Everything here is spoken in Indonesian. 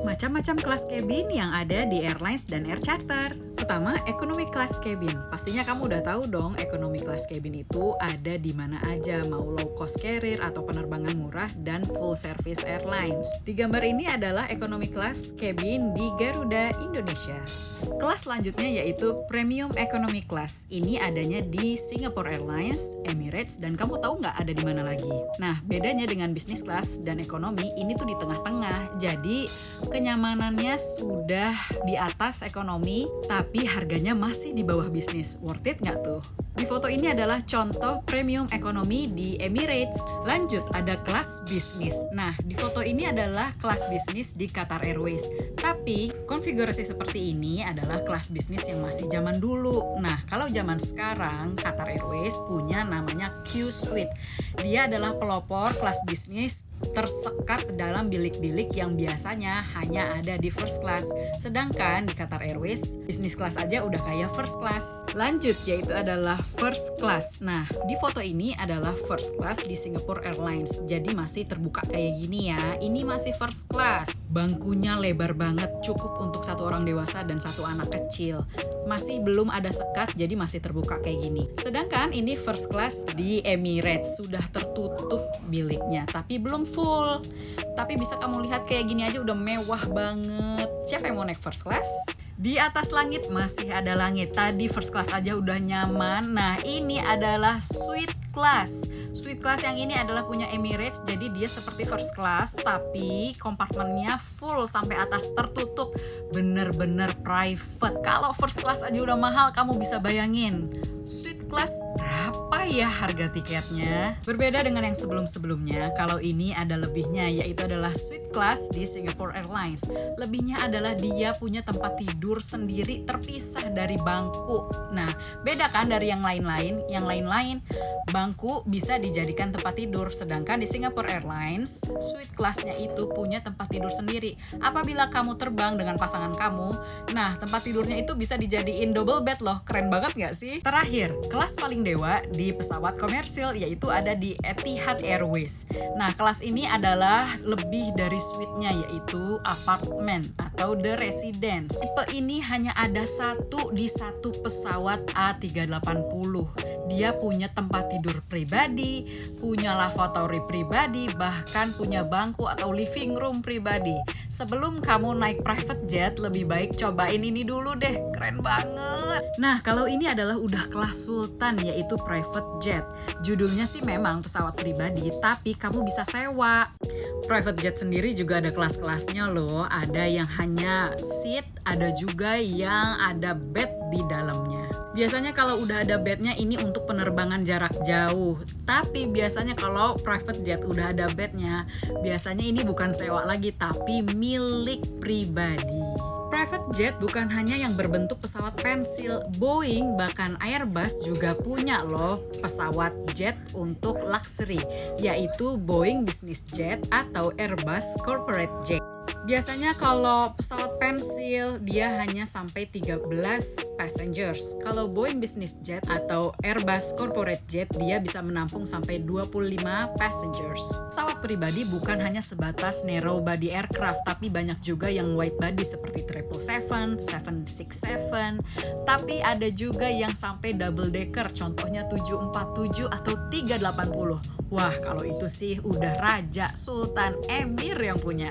Macam-macam kelas cabin yang ada di airlines dan air charter. Pertama, economy class cabin. Pastinya kamu udah tahu dong, economy class cabin itu ada di mana aja, mau low cost carrier atau penerbangan murah dan full service airlines. Di gambar ini adalah economy class cabin di Garuda Indonesia. Kelas selanjutnya yaitu premium economy class. Ini adanya di Singapore Airlines, Emirates, dan kamu tahu nggak ada di mana lagi? Nah, bedanya dengan business class dan ekonomi, ini tuh di tengah-tengah. Jadi, kenyamanannya sudah di atas ekonomi, tapi harganya masih di bawah bisnis. Worth it nggak tuh? Di foto ini adalah contoh premium ekonomi di Emirates. Lanjut, ada kelas bisnis. Nah, di foto ini adalah kelas bisnis di Qatar Airways. Tapi, konfigurasi seperti ini adalah kelas bisnis yang masih zaman dulu. Nah, kalau zaman sekarang, Qatar Airways punya namanya Q-Suite. Dia adalah pelopor kelas bisnis tersekat dalam bilik-bilik yang biasanya hanya ada di first class. Sedangkan di Qatar Airways, bisnis class aja udah kayak first class. Lanjut, yaitu adalah first class. Nah, di foto ini adalah first class di Singapore Airlines. Jadi masih terbuka kayak gini ya. Ini masih first class. Bangkunya lebar banget, cukup untuk satu orang dewasa dan satu anak kecil. Masih belum ada sekat, jadi masih terbuka kayak gini. Sedangkan ini first class di Emirates, sudah tertutup biliknya, tapi belum full. Tapi bisa kamu lihat kayak gini aja udah mewah banget. Siapa yang mau naik first class? Di atas langit masih ada langit. Tadi first class aja udah nyaman. Nah, ini adalah suite class. Suite class yang ini adalah punya Emirates, jadi dia seperti first class, tapi kompartemennya full sampai atas tertutup. Bener-bener private. Kalau first class aja udah mahal, kamu bisa bayangin. Suite class berapa ya harga tiketnya? Berbeda dengan yang sebelum-sebelumnya, kalau ini ada lebihnya, yaitu adalah suite class di Singapore Airlines. Lebihnya adalah dia punya tempat tidur sendiri terpisah dari bangku. Nah, beda kan dari yang lain-lain? Yang lain-lain, bangku bisa dijadikan tempat tidur, sedangkan di Singapore Airlines, suite class-nya itu punya tempat tidur sendiri. Apabila kamu terbang dengan pasangan kamu, nah tempat tidurnya itu bisa dijadiin double bed loh. Keren banget nggak sih? Terakhir, kelas paling dewa di pesawat komersil yaitu ada di Etihad Airways. Nah, kelas ini adalah lebih dari suite-nya, yaitu apartemen atau the residence. Tipe ini hanya ada satu di satu pesawat A380. Dia punya tempat tidur pribadi, punya lavatory pribadi, bahkan punya bangku atau living room pribadi. Sebelum kamu naik private jet, lebih baik cobain ini dulu deh, keren banget. Nah, kalau ini adalah udah kelas sultan, yaitu private jet. Judulnya sih memang pesawat pribadi, tapi kamu bisa sewa. Private jet sendiri juga ada kelas-kelasnya loh. Ada yang hanya seat, ada juga yang ada bed di dalamnya. Biasanya kalau udah ada bednya ini untuk penerbangan jarak jauh. Tapi biasanya kalau private jet udah ada bednya, biasanya ini bukan sewa lagi tapi milik pribadi. Private jet bukan hanya yang berbentuk pesawat pensil, Boeing bahkan Airbus juga punya loh pesawat jet untuk luxury, yaitu Boeing Business Jet atau Airbus Corporate Jet. Biasanya kalau pesawat pensil dia hanya sampai 13 passengers. Kalau Boeing Business Jet atau Airbus Corporate Jet dia bisa menampung sampai 25 passengers. Pesawat pribadi bukan hanya sebatas narrow body aircraft, tapi banyak juga yang wide body seperti 777, 767, tapi ada juga yang sampai double decker, contohnya 747 atau 380. Wah, kalau itu sih udah Raja Sultan Emir yang punya.